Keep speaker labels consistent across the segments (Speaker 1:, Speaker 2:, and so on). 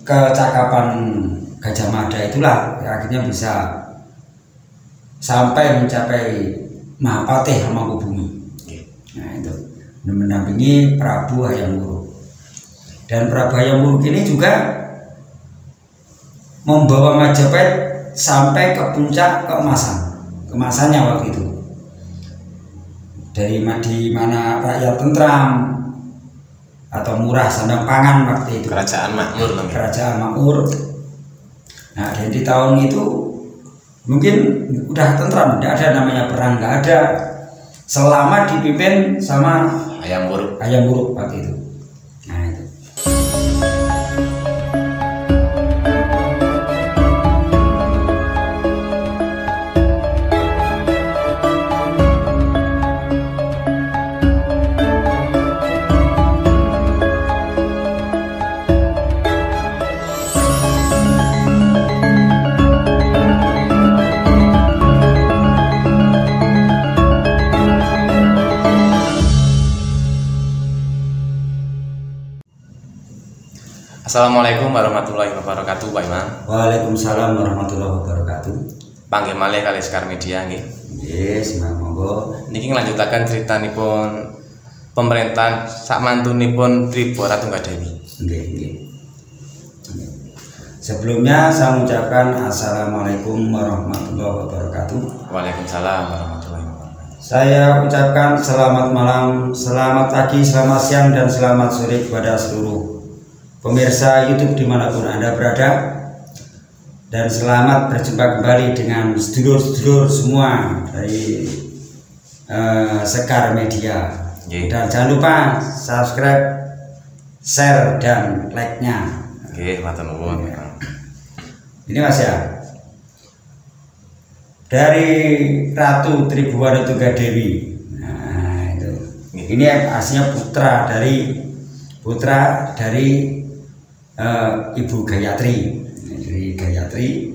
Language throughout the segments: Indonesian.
Speaker 1: kecakapan Gajah Mada itulah akhirnya bisa sampai mencapai Mahapatih Hamangkubumi. Nah itu mendampingi Prabu Hayam Wuruk. Dan Prabu Hayam Wuruk ini juga membawa Majapahit sampai ke puncak keemasannya waktu itu. Dari di mana rakyat tentram atau murah sandang pangan waktu itu.
Speaker 2: Kerajaan makmur.
Speaker 1: Kerajaan makmur. Nah, dan di tahun itu mungkin udah tentram, tidak ada namanya perang, nggak ada. Selama dipimpin sama
Speaker 2: Hayam Wuruk.
Speaker 1: Hayam Wuruk waktu itu. Nah itu.
Speaker 2: Assalamualaikum warahmatullahi wabarakatuh, Pak Imam.
Speaker 1: Waalaikumsalam warahmatullahi wabarakatuh.
Speaker 2: Panggih malih kali Sekar Media nggih.
Speaker 1: Yes, monggo.
Speaker 2: Niki nglanjutaken critanipun pemerintahan sakmantunipun Tribo Ratu Tunggadewi.
Speaker 1: Nggih. Sebelumnya saya mengucapkan Assalamualaikum warahmatullahi wabarakatuh.
Speaker 2: Waalaikumsalam warahmatullahi wabarakatuh.
Speaker 1: Saya ucapkan selamat malam, selamat pagi, selamat siang, dan selamat sore kepada seluruh pemirsa YouTube dimanapun Anda berada, dan selamat berjumpa kembali dengan sedulur-sedulur semua dari Sekar Media. Dan jangan lupa subscribe, share, dan like-nya.
Speaker 2: Oke, matur nuwun.
Speaker 1: Ini Mas ya, dari Ratu Tribhuwana Tunggadewi. Nah itu, ini aslinya putra dari Ibu Gayatri, dari Gayatri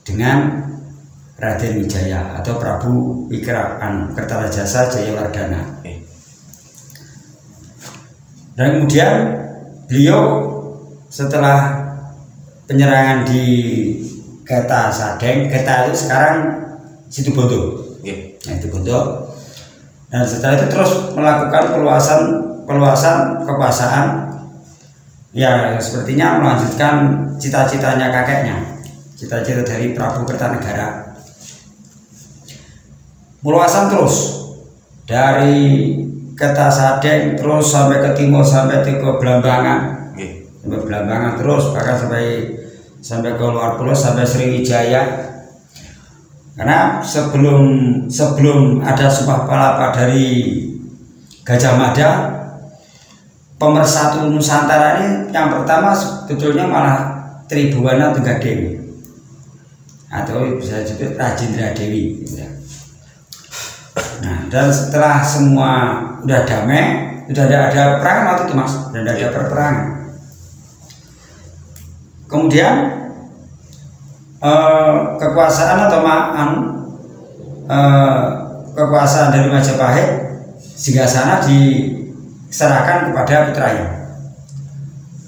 Speaker 1: dengan Raden Wijaya atau Prabu Kertarajasa Jayawardhana. Dan kemudian beliau setelah penyerangan di Geta Sadeng, Geta itu sekarang Situbondo. Nah, Situbondo. Dan setelah itu terus melakukan peluasan kekuasaan. Ya, sepertinya melanjutkan cita-citanya kakeknya, cita-cita dari Prabu Kertanegara. Meluasan terus dari Kertasadeng terus sampai ke timur, sampai ke Blambangan, sampai Blambangan terus, bahkan sampai ke luar pulau, sampai Sriwijaya. Karena sebelum ada Sumpah Palapa dari Gajah Mada, pemersatu Nusantara ini yang pertama sebetulnya malah Tribhuwana Tunggadewi atau bisa disebut Rajendra Dewi gitu ya. Nah, dan setelah semua udah damai, udah ada perang waktu itu Mas, udah ada perperangan. Kemudian kekuasaan atau kekuasaan dari Majapahit Singgasana diserahkan kepada putranya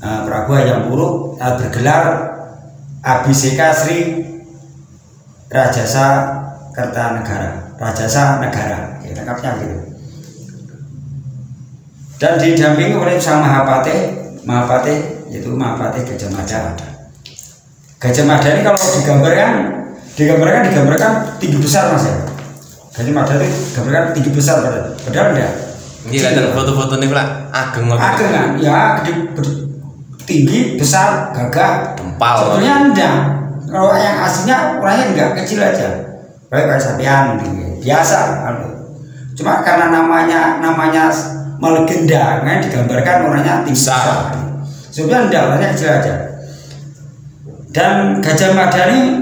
Speaker 1: Prabu Hayam Wuruk bergelar Abhiseka Sri Rajasa Kertanegara, Rajasa Negara, ya, lengkapnya gitu. Dan didampingi oleh sang Mahapatih yaitu Mahapatih Gajah Mada. Gajah Mada ini kalau digambarkan tinggi besar Mas ya. Gajah Mada itu digambarkan tinggi besar padahal enggak.
Speaker 2: Ini ada foto-foto ini pula ageng
Speaker 1: kan? Ya, tinggi, besar, gagah,
Speaker 2: gempal.
Speaker 1: Sebetulnya enggak. Kalau yang aslinya orangnya enggak, kecil aja. Kayak sampean biasa. Cuma karena namanya melegenda, kan digambarkan orangnya tinggi besar. Sebetulnya enggak, orangnya kecil aja. Dan Gajah Mada ini,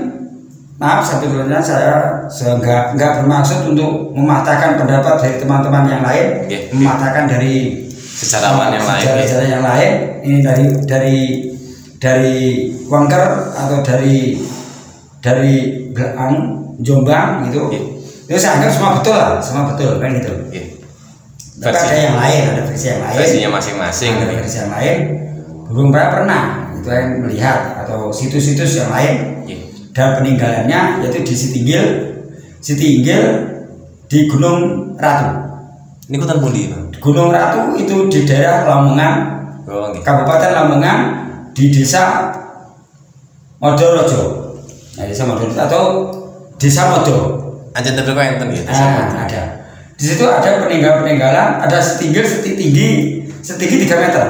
Speaker 1: maaf sebetulnya saya enggak bermaksud untuk mematahkan pendapat dari teman-teman yang lain, mematahkan dari
Speaker 2: sejarawan yang
Speaker 1: lain. Ini dari Wangker atau dari Jombang gitu. Itu saya anggap semua betul kan gitu. Tapi ada yang lain, ada versi yang lain.
Speaker 2: Versinya masing-masing.
Speaker 1: Ada versi yang lain. Belum pernah itu yang melihat atau situs-situs yang lain. Dan peninggalannya yaitu di Sitinggil di Gunung Ratu.
Speaker 2: Ini hutan pundi,
Speaker 1: Gunung Ratu itu di daerah Lamongan, Kabupaten Lamongan, di desa Modorojo. Nah, desa Modorojo atau desa Modo.
Speaker 2: Anjen terdiri enten ya.
Speaker 1: Ada. Di situ ada peninggalan, ada setinggi 3 meter.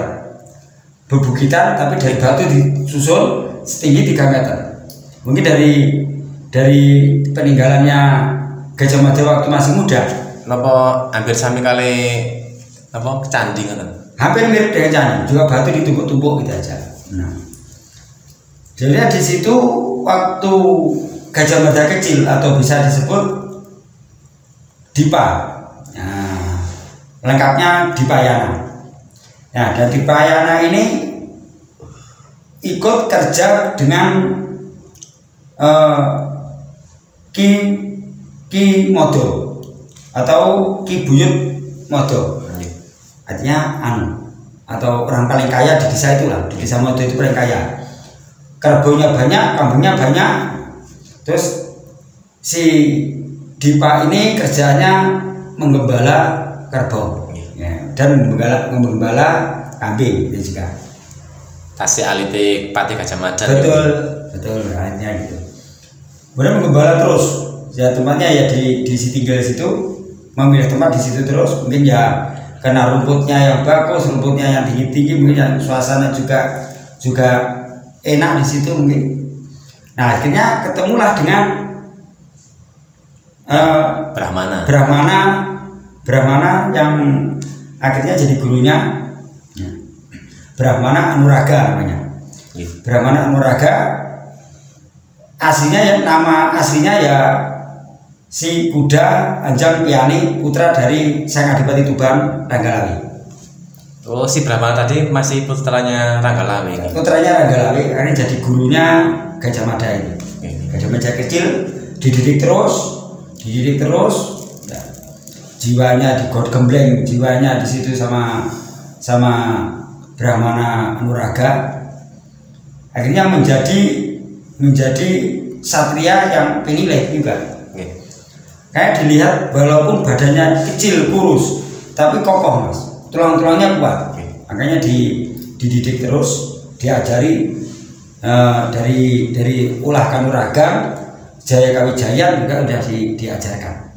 Speaker 1: Bebukitan tapi dari batu disusun setinggi 3 meter. Mungkin dari peninggalannya Gajah Mada waktu masih muda.
Speaker 2: Napa hampir sami kali apa candi ngoten.
Speaker 1: Hampir mirip dengan candi, juga batu ditumpuk-tumpuk gitu aja. Nah. Jadi di situ waktu Gajah Mada kecil atau bisa disebut Dipa. Nah, lengkapnya Dipayana. Nah, dan Dipayana ini ikut kerja dengan Ki Modo atau Ki Buyut Modo. Artinya atau orang paling kaya di desa itulah. Di desa Modo itu paling kaya. Kerbaunya banyak, kambingnya banyak. Terus si Dipa ini kerjanya menggembala kerbau dan menggembala kambing juga.
Speaker 2: Tasih alitik Pati Gajah Mada.
Speaker 1: Betul, hanya gitu. Kemudian menggembala terus. Ya tempatnya ya di Sitinggil situ, memilih tempat di situ terus. Mungkin ya karena rumputnya yang bagus, rumputnya yang tinggi-tinggi, mungkin yang suasana juga enak di situ mungkin. Nah akhirnya ketemulah dengan Brahmana yang akhirnya jadi gurunya. Brahmana Anuraga namanya. Brahmana Anuraga nama aslinya ya si Kuda Anjang Piani, putra dari Sang Adipati Tuban Ranggalawi.
Speaker 2: Oh, si Brahmana tadi masih putranya Ranggalawi.
Speaker 1: Putranya Ranggalawi, akhirnya jadi gurunya Gajah Mada ini. Gajah Mada kecil dididik terus. Ya. Jiwanya digembleng, jiwanya di situ sama Brahmana Anuraga. Akhirnya menjadi satria yang penilai juga. Kayak dilihat walaupun badannya kecil kurus, tapi kokoh mas, tulang-tulangnya kuat. Makanya dididik terus, diajari dari ulah kanuragan, Jaya Kawijayan juga udah diajarkan.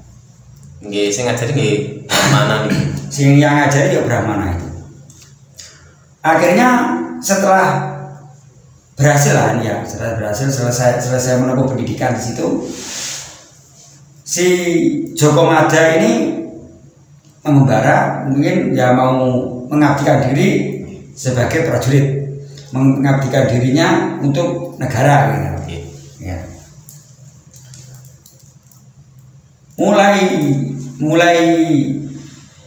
Speaker 2: Nggih, sing ngajari nggih Brahmana nih.
Speaker 1: Sing yang ngajari ya Brahmana itu. Akhirnya setelah selesai menempuh pendidikan di situ, si Joko Mada ini mengembara, mungkin ya mau mengabdikan diri sebagai prajurit, mengabdikan dirinya untuk negara gitu. Ya. Mulai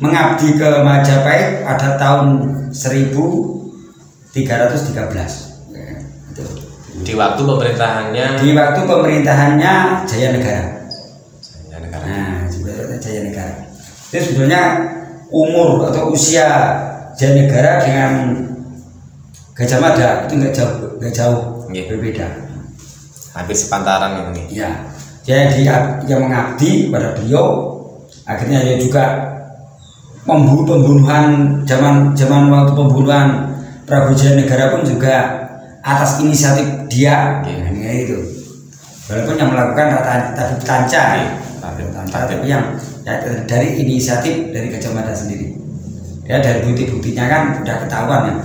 Speaker 1: mengabdi ke Majapahit pada tahun 1313.
Speaker 2: Di waktu
Speaker 1: pemerintahannya Jaya Negara. Nah, Jaya Negara. Itu sebetulnya umur atau usia Jaya Negara dengan Gajah Mada itu nggak jauh berbeda.
Speaker 2: Hampir sepantaran itu nih.
Speaker 1: Ya, jadi yang mengabdi pada beliau, akhirnya dia juga pembunuhan zaman waktu pembunuhan Prabu Jaya Negara pun juga atas inisiatif dia, itu. Walaupun yang melakukan Tabib Tanca, tapi yang dari inisiatif dari Gajah Mada sendiri. Ya dari bukti-buktinya kan sudah ketahuan ya,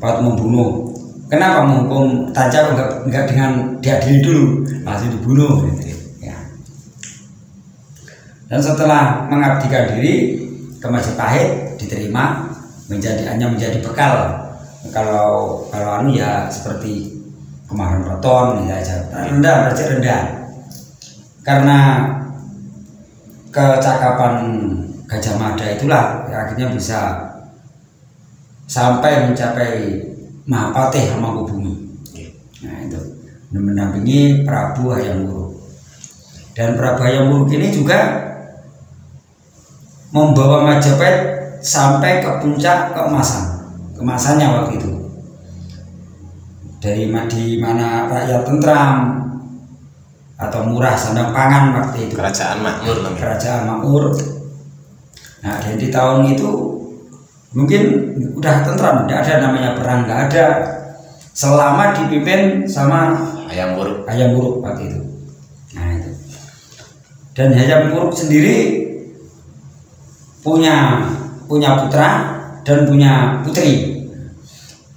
Speaker 1: waktu membunuh. Kenapa menghukum Tanca enggak dengan diadili dulu, langsung dibunuh, gitu. Ya. Dan setelah mengabdikan diri ke Majapahit, diterima menjadi bekal. Kalau ya seperti kemarin Weton ya rendah. Karena kecakapan Gajah Mada itulah akhirnya bisa sampai mencapai Mahapatih Hamangkubumi. Nah itu mendampingi Prabu Hayam Wuruk. Dan Prabu Hayam Wuruk ini juga membawa Majapahit sampai ke puncak keemasannya waktu itu. di mana rakyat tentram atau murah sandang pangan waktu itu.
Speaker 2: Kerajaan makmur namanya.
Speaker 1: Kerajaan makmur. Nah, dan di tahun itu mungkin udah tentram, tidak ada namanya perang, nggak ada, selama dipimpin sama
Speaker 2: Hayam Wuruk.
Speaker 1: Hayam Wuruk waktu itu. Nah itu. Dan Hayam Wuruk sendiri punya putra dan punya putri.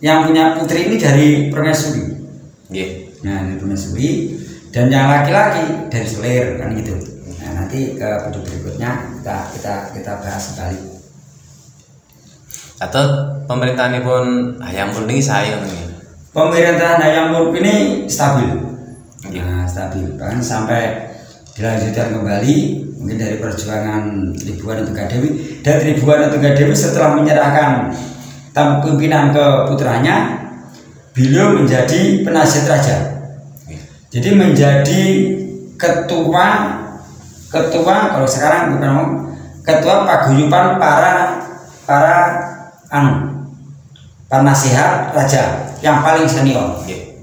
Speaker 1: Yang punya putri ini dari permaisuri. Nah, dari permaisuri, dan yang laki-laki dari Selir kan gitu. Nah, nanti ke video berikutnya kita bahas sekali.
Speaker 2: Atau pemerintahan pun Hayam Wuruk ini saya ini.
Speaker 1: Pemerintahan Hayam Wuruk ini stabil. Nah, stabil. Bahkan sampai dilanjutkan kembali mungkin dari perjuangan Tribuana Tunggadewi, dan Tribuana Tunggadewi setelah menyerahkan pimpinan ke putranya, beliau menjadi penasihat raja. Jadi menjadi ketua kalau sekarang bukan ketua paguyuban para nasihat raja yang paling senior.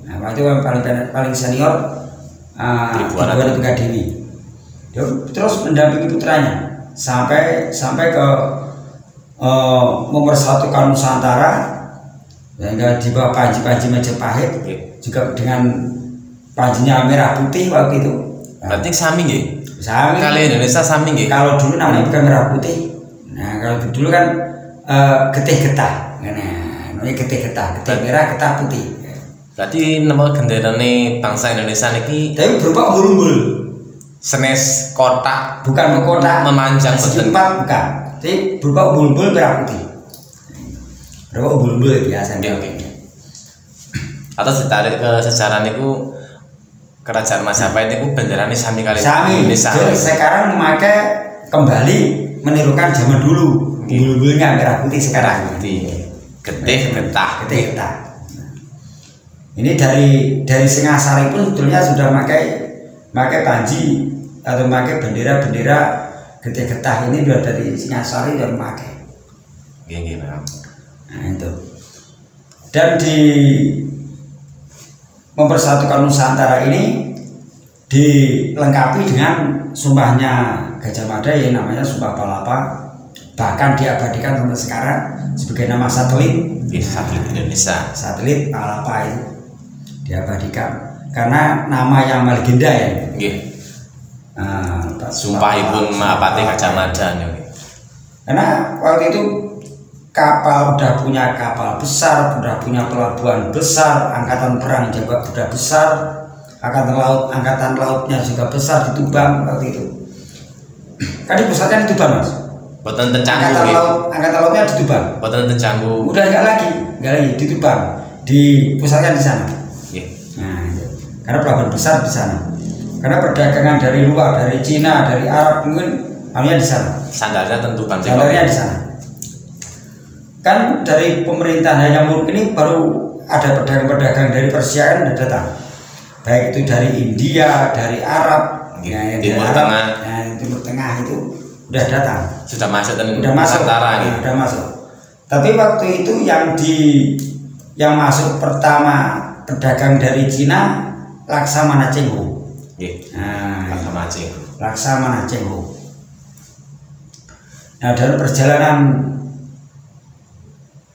Speaker 1: Nah, itu yang paling senior Tribuana Tunggadewi. Dia terus mendampingi putranya sampai ke mempersatukan Nusantara, sehingga di bawah panji Majapahit, juga dengan panjinya merah putih waktu itu.
Speaker 2: Berarti sami nggih.
Speaker 1: Sami.
Speaker 2: Kali Indonesia sami nggih.
Speaker 1: Kalau dulu namanya bukan merah putih. Nah, kalau dulu kan getih getah. Nah, namanya getih getah, getih merah, getah putih.
Speaker 2: Berarti nama genderane bangsa Indonesia niki
Speaker 1: tapi berupa umbul-umbul.
Speaker 2: Senes kotak,
Speaker 1: bukan kotak
Speaker 2: memanjang
Speaker 1: segi empat, bukan. Jadi berupa umbul-umbul merah putih. Berupa umbul-umbul biasa.
Speaker 2: Atau ditarik ke sejarah niku kerajaan Majapahit niku benderane sami kali
Speaker 1: Indonesia. Sekarang memakai kembali menirukan zaman dulu. Umbul-umbulnya merah putih sekarang.
Speaker 2: Getih getah.
Speaker 1: Ini dari Singasari pun sebetulnya sudah pakai panji atau pakai bendera getih getah ini sudah dari Singasari dan pakai. Nah itu. Dan di mempersatukan Nusantara ini dilengkapi dengan sumpahnya Gajah Mada yang namanya Sumpah Palapa, bahkan diabadikan sampai sekarang sebagai nama satelit.
Speaker 2: Satelit Indonesia.
Speaker 1: Satelit Palapa itu diabadikan karena nama yang legenda ya.
Speaker 2: Sumpah Ibu Mahapati Gajah Mada.
Speaker 1: Karena waktu itu kapal udah punya kapal besar, udah punya pelabuhan besar, angkatan perang juga udah besar, angkatan lautnya juga besar di Tuban waktu itu. Kan dipusatkan di Tuban, Mas.
Speaker 2: Boten Tencanggu.
Speaker 1: Angkatan lautnya di Tuban.
Speaker 2: Boten Tencanggu.
Speaker 1: Udah enggak lagi di Tuban, dipusatkan di sana. Nah, karena pelabuhan besar di sana. Karena perdagangan dari luar, dari Cina, dari Arab mungkin namanya di sana.
Speaker 2: Sandarnya tentu kan.
Speaker 1: Sandarnya di sana. Kan dari pemerintahan Hayam Wuruk ini baru ada pedagang-pedagang dari Persia kan udah datang. Baik itu dari India, dari Arab,
Speaker 2: Timur Tengah.
Speaker 1: Nah, Timur Tengah itu udah datang.
Speaker 2: Sudah masuk dan
Speaker 1: udah masuk. Udah masuk. Tapi waktu itu yang masuk pertama pedagang dari Cina Laksamana Cheng Ho. Laksamana Cheng Ho. Nah, dalam perjalanan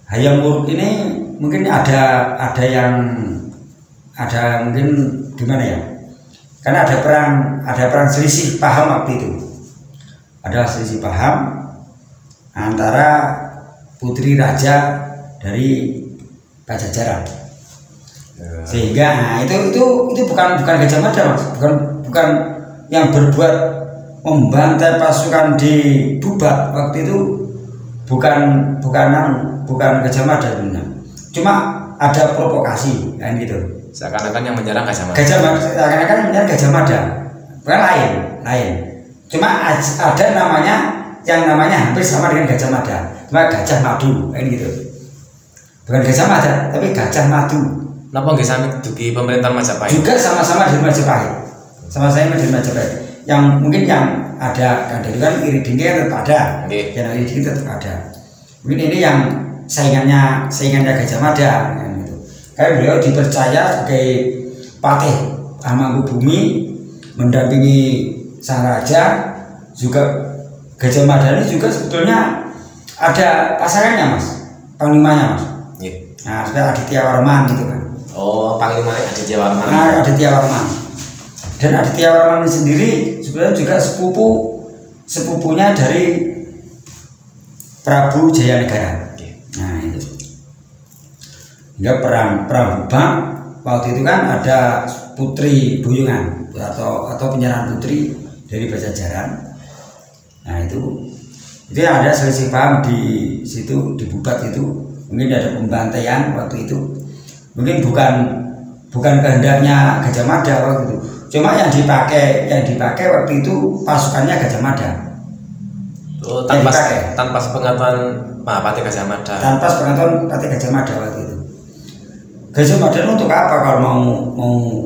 Speaker 1: Hayam Wuruk ini mungkin ada mungkin gimana ya? Karena ada perang selisih paham waktu itu. Ada selisih paham antara putri raja dari Pajajaran. Sehingga nah, itu bukan Gajah Mada, Mas. Bukan yang berbuat membantai pasukan di Bubak waktu itu, bukan Gajah Mada benar. Cuma ada provokasi kan gitu.
Speaker 2: Seakan-akan yang menyerang Gajah Mada.
Speaker 1: Seakan-akan yang menyerang Gajah Mada. Bukan lain. Cuma ada yang namanya hampir sama dengan Gajah Mada. Cuma Gajah Madu kan gitu. Bukan Gajah Mada, tapi Gajah Madu.
Speaker 2: Napa nggih sami dugi pemerintahan Majapahit?
Speaker 1: Juga sama-sama dari Majapahit. Sama-sama dari Majapahit. Yang mungkin yang ada kan dari kan Iridingnya tetap ada. Yang Iridingnya tetap ada. Mungkin ini yang saingannya Gajah Mada kan gitu. Karena beliau dipercaya sebagai patih Hamengkubumi, mendampingi sang raja. Juga Gajah Mada ini juga sebetulnya ada pasangannya mas, panglimanya mas. Nah, sudah Aditya Warman gitu kan.
Speaker 2: Oh, panglimanya Aditya Warman.
Speaker 1: Nah, Aditya Warman. Dan Aditya Warman ini sendiri sebenarnya juga sepupunya dari Prabu Jayanegara. Nah itu. Hingga perang Hubang waktu itu kan ada putri Boyongan atau penyerahan putri dari Pajajaran. Nah itu ada selisih paham di situ, di Bubat itu mungkin ada pembantaian waktu itu, mungkin bukan kehendaknya Gajah Mada waktu itu, cuma yang dipakai waktu itu pasukannya Gajah Mada.
Speaker 2: Oh, tanpa sepengetahuan Patih Gajah Mada. Tanpa
Speaker 1: sepengetahuan Patih Gajah Mada waktu itu. Gajah Mada untuk apa kalau mau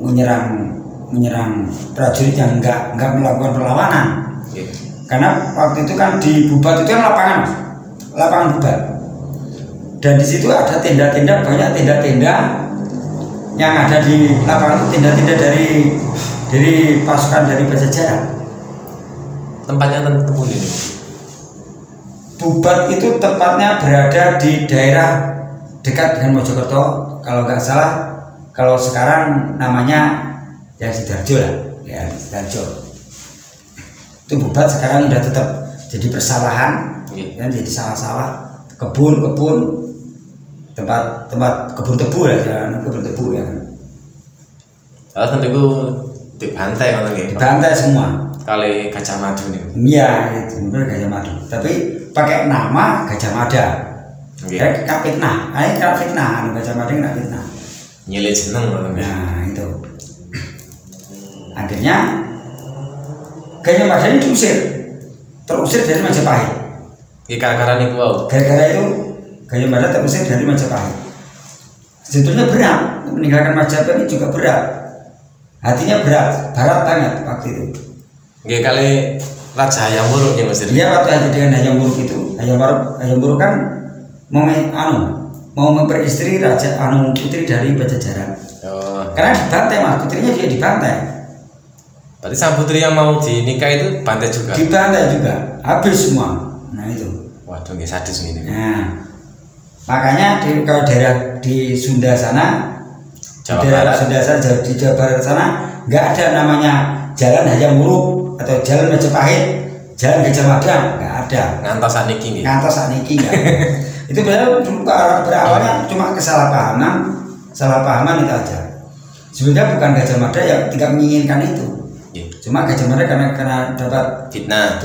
Speaker 1: menyerang prajurit yang enggak melakukan perlawanan? Karena waktu itu kan di Bubat itu kan lapangan Bubat, dan di situ ada tenda-tenda, banyak tenda-tenda yang ada di lapangan itu, tenda-tenda dari pasukan dari Pajajaran.
Speaker 2: Tempatnya tempat ini.
Speaker 1: Bubat itu tepatnya berada di daerah dekat dengan Mojokerto, kalau nggak salah, kalau sekarang namanya ya Sidoarjo lah, ya Sidoarjo. Itu Bubat sekarang udah tetap jadi persawahan, kan jadi sawah-sawah, kebun, tempat kebun tebu ya, kebun tebu ya.
Speaker 2: Kalau tentu itu dibantai kan lagi.
Speaker 1: Dibantai semua.
Speaker 2: Kali Gajah Mada nih.
Speaker 1: Iya, itu benar Gajah Mada. Tapi pakai nama Gajah Mada. Kayak fitnah, kayak fitnah, Gajah Mada nggak fitnah.
Speaker 2: Nyilih jeneng kan.
Speaker 1: Nah itu. Akhirnya Gajah Mada ini terusir dari Majapahit.
Speaker 2: Gara-gara nih wow.
Speaker 1: Gara-gara itu Gajah Mada terusir dari Majapahit. Sebetulnya berat, meninggalkan Majapahit ini juga berat. Hatinya berat banget waktu itu.
Speaker 2: Oke, kali Raja Hayam Wuruk ya Mas.
Speaker 1: Iya, waktu dengan Hayam Wuruk itu, Hayam Wuruk kan mau memperistri raja putri dari Pajajaran. Oh. Karena dibantai mas, putrinya juga dibantai.
Speaker 2: Berarti sang putri yang mau dinikah itu bantai juga?
Speaker 1: Dibantai juga, habis semua. Nah itu.
Speaker 2: Waduh, nggak sadis ini.
Speaker 1: Nah, makanya kalau daerah di Sunda sana,
Speaker 2: Jawa Barat
Speaker 1: di Jawa Barat sana nggak ada namanya Jalan Hayam Wuruk atau Jalan Majapahit, Jalan Gajah Mada, nggak ada.
Speaker 2: Ngantos saniki
Speaker 1: nggak. Itu berawalnya cuma kesalahpahaman itu aja. Sebenarnya bukan Gajah Mada yang tidak menginginkan itu. Cuma Gajah Mada karena dapat fitnah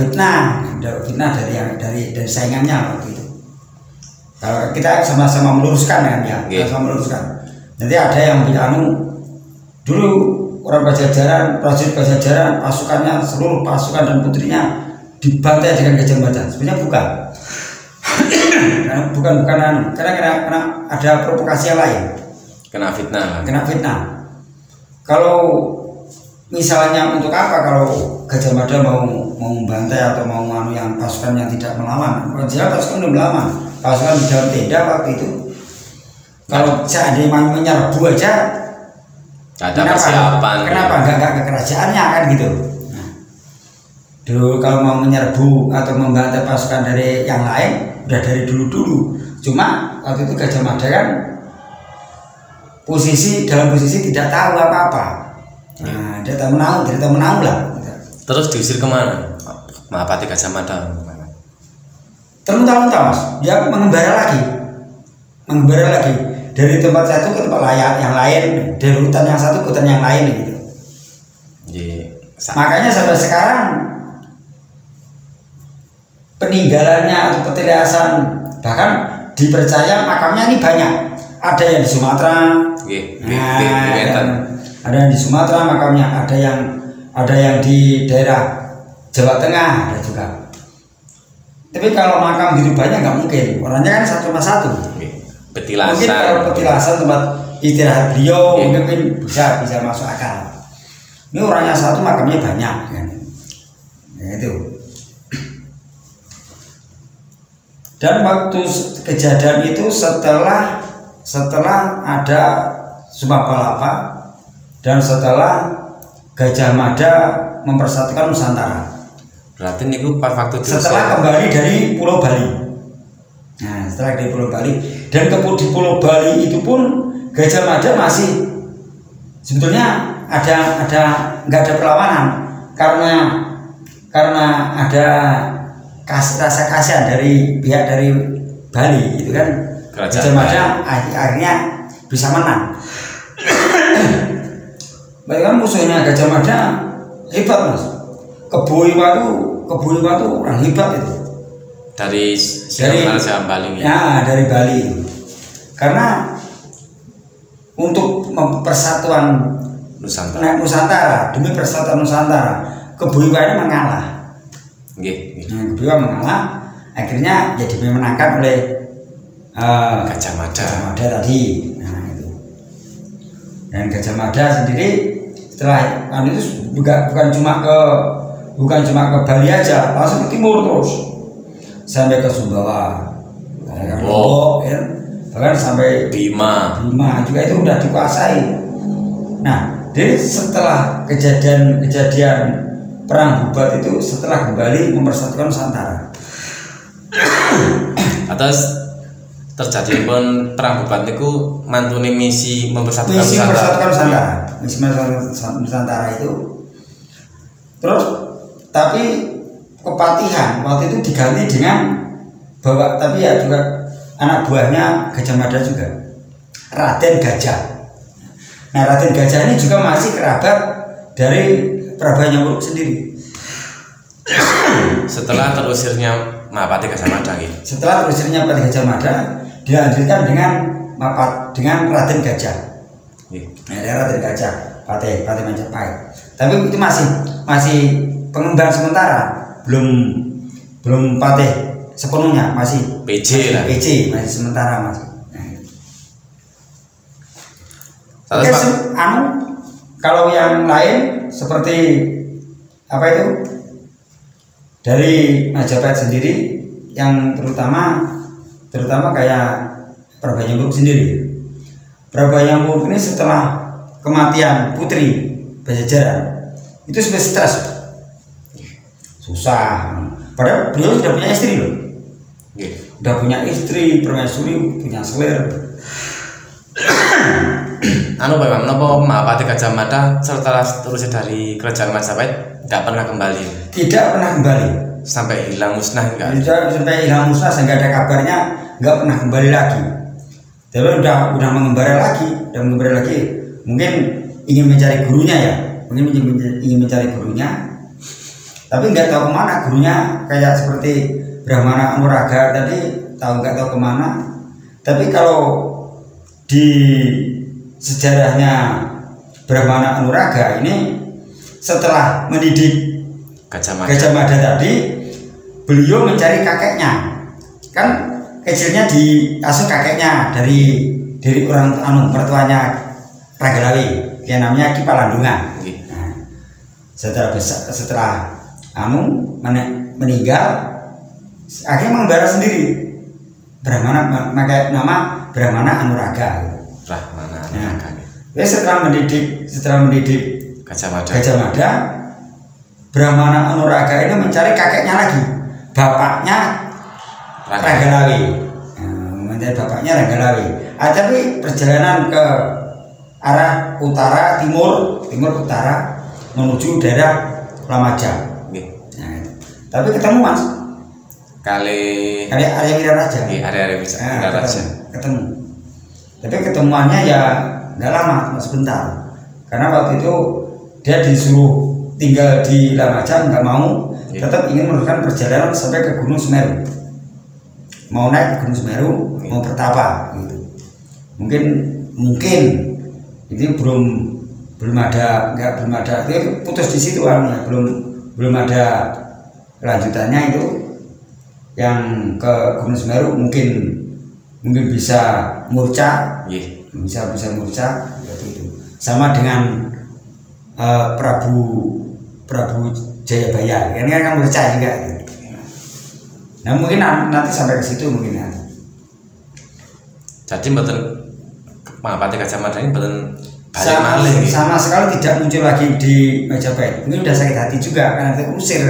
Speaker 1: dari saingannya waktu itu. Kalau kita sama-sama meluruskan kan ya, sama meluruskan. Nanti ada yang dulu orang Pajajaran, prajurit Pajajaran, pasukannya, seluruh pasukan dan putrinya dibantai dengan Gajah Mada. Sebenarnya bukan. Karena ada provokasi yang lain.
Speaker 2: Kena fitnah. Kalau misalnya untuk apa kalau Gajah Mada mau membantai atau mau yang pasukan yang tidak melawan? Jelas pasukan udah melawan. Pasukan di dalam tenda waktu itu. Kalau seandainya mau menyerbu aja, ada persiapan.
Speaker 1: Kenapa nggak ke kerajaannya kan gitu? Nah, dulu kalau mau menyerbu atau membantai pasukan dari yang lain udah dari dulu. Cuma waktu itu Gajah Mada kan dalam posisi tidak tahu apa-apa. Nah, dia tak menau lah.
Speaker 2: Terus diusir kemana? Mahapati Gajah Mada.
Speaker 1: Termuntah mas, dia mengembara lagi dari tempat satu ke tempat yang lain, dari hutan yang satu ke hutan yang lain gitu. Makanya sampai sekarang peninggalannya atau petilasan bahkan dipercaya makamnya ini banyak. Ada yang di Sumatera, ada yang di Sumatera makamnya, ada yang di daerah Jawa Tengah ada juga. Tapi kalau makam gitu banyak nggak mungkin, orangnya kan satu sama satu.
Speaker 2: Petilasan.
Speaker 1: Mungkin kalau petilasan tempat istirahat beliau mungkin bisa masuk akal. Ini orangnya satu makamnya banyak kan. Ya, itu. Dan waktu kejadian itu setelah
Speaker 2: setelah ada Sumpah Palapa dan setelah Gajah Mada mempersatukan Nusantara.
Speaker 3: Berarti niku pas waktu
Speaker 2: setelah kembali dari Pulau Bali. Nah, setelah dari Pulau Bali dan di Pulau Bali itu pun Gajah Mada masih sebetulnya ada nggak ada perlawanan karena ada rasa kasihan dari pihak dari Bali gitu kan. Gajah Mada akhirnya bisa menang. Bahkan musuhnya Gajah Mada hebat Mas. Keboiwa itu orang hebat itu.
Speaker 3: Dari Bali.
Speaker 2: Ya, dari Bali. Karena untuk persatuan Nusantara demi persatuan Nusantara, Keboiwa ini mengalah. Keboiwa mengalah, akhirnya jadi dimenangkan oleh
Speaker 3: Gajah Mada
Speaker 2: tadi. Nah, itu. Dan Gajah Mada sendiri setelah itu bukan cuma ke Bali aja, langsung ke timur terus sampai ke Sumbawa, ya. Bahkan sampai Bima juga itu udah dikuasai. Nah, jadi setelah kejadian perang Bubat itu setelah kembali mempersatukan Nusantara.
Speaker 3: Atas terjadi pun perang Bubat itu mantuni misi mempersatukan Nusantara.
Speaker 2: Misi Nusantara itu. Terus tapi Kepatihan waktu itu diganti dengan tapi ya juga anak buahnya Gajah Mada juga, Raden Gajah. Nah, Raden Gajah ini juga masih kerabat dari Prabu Nyamuruk sendiri.
Speaker 3: Setelah terusirnya Mahapati Gajah Mada gitu.
Speaker 2: Setelah terusirnya Mahapati Gajah Mada dilanjutkan dengan Raden Gajah. Nah, Raden Gajah, Patih Majapahit. Tapi itu masih pengemban sementara, belum patih sepenuhnya, masih
Speaker 3: PJ
Speaker 2: masih sementara Mas. Nah, kalau yang lain seperti apa itu dari Majapahit sendiri, yang terutama kayak Prabu Nyamuruk sendiri. Prabu Nyamuruk ini setelah kematian putri Pajajaran itu sudah stres, susah. Padahal beliau sudah punya istri loh, udah punya istri, permaisuri, punya selir.
Speaker 3: Bagaimana Mahapati Gajah Mada setelah terusir dari kerajaan Majapahit nggak pernah kembali?
Speaker 2: Tidak pernah kembali.
Speaker 3: Sampai hilang musnah enggak?
Speaker 2: Sampai hilang musnah, sehingga ada kabarnya nggak pernah kembali lagi. Tapi udah mengembara lagi. Mungkin ingin mencari gurunya ya, ingin mencari gurunya. Tapi nggak tahu kemana gurunya, kayak seperti Brahmana Anuraga tadi, nggak tahu kemana. Tapi kalau di sejarahnya Brahmana Anuraga ini, setelah mendidik Gajah Mada tadi, beliau mencari kakeknya. Kan kecilnya diasuh kakeknya dari orang mertuanya Ragalawi, yang namanya Ki Palandungan. Nah, setelah meninggal, akhirnya mengembara sendiri. Brahmana pakai nama Brahmana Anuraga. Nah, setelah mendidik Gajah Mada, Brahmana Anuraga ini mencari kakeknya lagi, bapaknya Ragalawi. Mencari bapaknya Ragalawi. Tapi perjalanan ke arah timur utara menuju daerah Lamaja. Nah, tapi ketemu Mas.
Speaker 3: Kali
Speaker 2: Arya Wiraraja.
Speaker 3: Arya Wiraraja.
Speaker 2: Ketemu. Tapi ketemuannya ya nggak lama, sebentar. Karena waktu itu dia disuruh tinggal di Lamaja, nggak mau, tetap ingin meneruskan perjalanan sampai ke Gunung Semeru. Mau naik ke Gunung Semeru, mau bertapa gitu. Mungkin itu belum ada, itu putus di situ artinya, belum ada kelanjutannya itu. Yang ke Gunung Semeru mungkin bisa murca, bisa murca gitu. Sama dengan Prabu Jayabaya, ini kan murca juga gitu. Nah, mungkin nanti sampai ke situ mungkin ya.
Speaker 3: Jadi mboten Mahapati Gajah Mada ini betul balik malih
Speaker 2: sama sekali tidak muncul lagi di Majapahit. Ini udah sakit hati juga karena terusir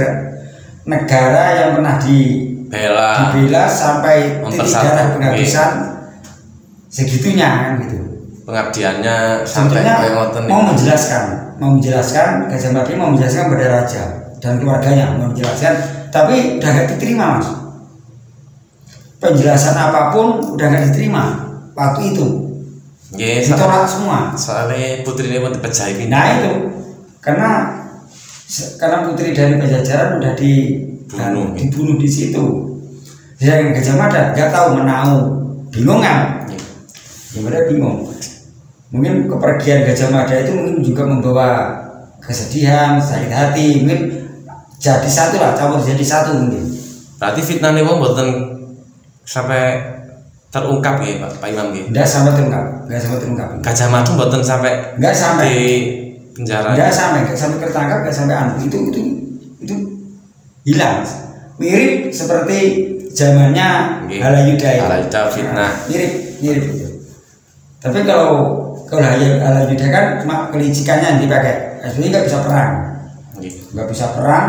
Speaker 2: negara yang pernah dibela sampai titik darah penghabisan segitunya kan gitu.
Speaker 3: Pengabdiannya sampai
Speaker 2: mau menjelaskan Gajah Mada mau menjelaskan pada raja dan keluarganya, mau menjelaskan, tapi udah gak diterima mas. Penjelasan apapun udah gak diterima waktu itu. Ditolak semua.
Speaker 3: Soalnya putri ini pun dipecahin.
Speaker 2: Nah itu karena putri dari Pajajaran udah dibunuh di situ. Yang Gajah Mada nggak tahu menau, bingung kan? Gimana bingung? Mungkin kepergian Gajah Mada itu mungkin juga membawa kesedihan, sakit hati, mungkin jadi satu lah, campur jadi satu mungkin.
Speaker 3: Berarti fitnah nih wong mboten sampai terungkap ya Pak Imam ya?
Speaker 2: Enggak sampai terungkap.
Speaker 3: Gajah Mada mboten sampai di penjara.
Speaker 2: Enggak sampai ketangkap, enggak sampai itu hilang. Mirip seperti zamannya Halayuda ya.
Speaker 3: Halayuda fitnah.
Speaker 2: Mirip gitu. Tapi kalau Halayuda kan cuma kelicikannya yang dipakai. Aslinya nggak bisa perang. Nggak bisa perang.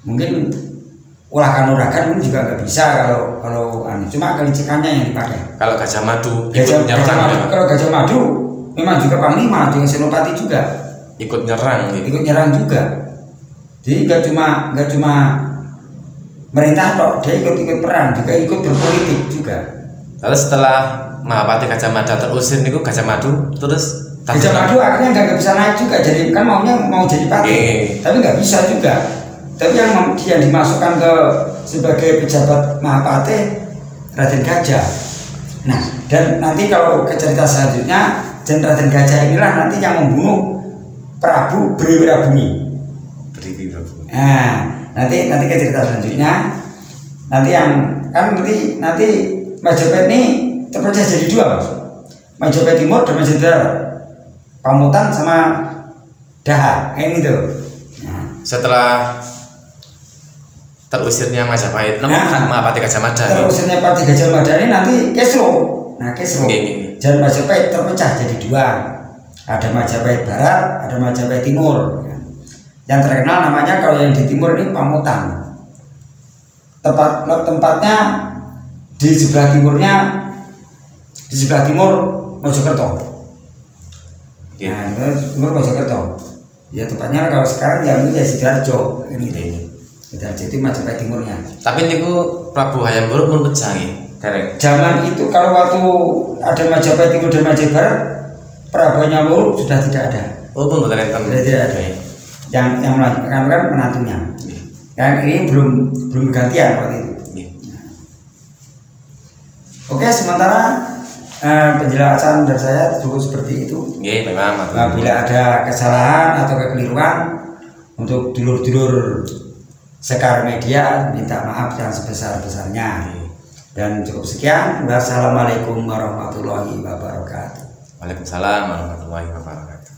Speaker 2: Mungkin ulah kanuragan pun juga nggak bisa kalau cuma kelicikannya yang dipakai.
Speaker 3: Kalau Gajah Mada
Speaker 2: kalau Gajah Mada memang juga panglima dengan Senopati juga
Speaker 3: ikut nyerang
Speaker 2: juga. Jadi nggak cuma merintah kok, dia ikut perang juga, ikut berpolitik juga.
Speaker 3: Lalu setelah Mahapati Gajah Mada terusir niku Gajah Mada terus
Speaker 2: Gajah Mada akhirnya nggak bisa naik juga, jadi kan mau jadi patih, tapi nggak bisa juga. Tapi yang dimasukkan sebagai pejabat Mahapati Raden Gajah. Nah, dan nanti kalau ke cerita selanjutnya, dan Raden Gajah inilah nanti yang membunuh Prabu Briwirabumi. Nah, nanti ke cerita selanjutnya, nanti yang kan nanti Majapahit ini terpecah jadi dua mas. Majapahit Timur dan Majapahit Barat, Pamutan sama Daha, ini tuh. Nah.
Speaker 3: Setelah terusirnya Majapahit, Mahapati Gajah Mada.
Speaker 2: Terusirnya Mahapati Gajah Mada ini nanti Kesro. Nah Kesro. Dan Majapahit terpecah jadi dua. Ada Majapahit Barat, ada Majapahit Timur. Yang terkenal namanya kalau yang di timur ini Pamutan. Tempatnya di sebelah timur Mojokerto. Nah, timur Mojokerto. Ya tempatnya kalau sekarang yang ini ya Sidoarjo ini. Sidoarjo itu Majapahit Timurnya.
Speaker 3: Tapi niku Prabu Hayam Wuruk pun pecah ya.
Speaker 2: Zaman itu kalau waktu ada Majapahit Timur dan Majapahit Barat, Prabu Hayam Wuruk sudah tidak ada.
Speaker 3: Oh, pun tidak ada.
Speaker 2: Yang melanjutkan kan menantunya. Yang ini belum gantian waktu itu. Oke, sementara penjelasan dari saya cukup seperti itu.
Speaker 3: Memang.
Speaker 2: Bila ada kesalahan atau kekeliruan untuk dulur-dulur Sekar Media, minta maaf yang sebesar-besarnya. Dan cukup sekian. Wassalamualaikum warahmatullahi wabarakatuh.
Speaker 3: Waalaikumsalam warahmatullahi wabarakatuh.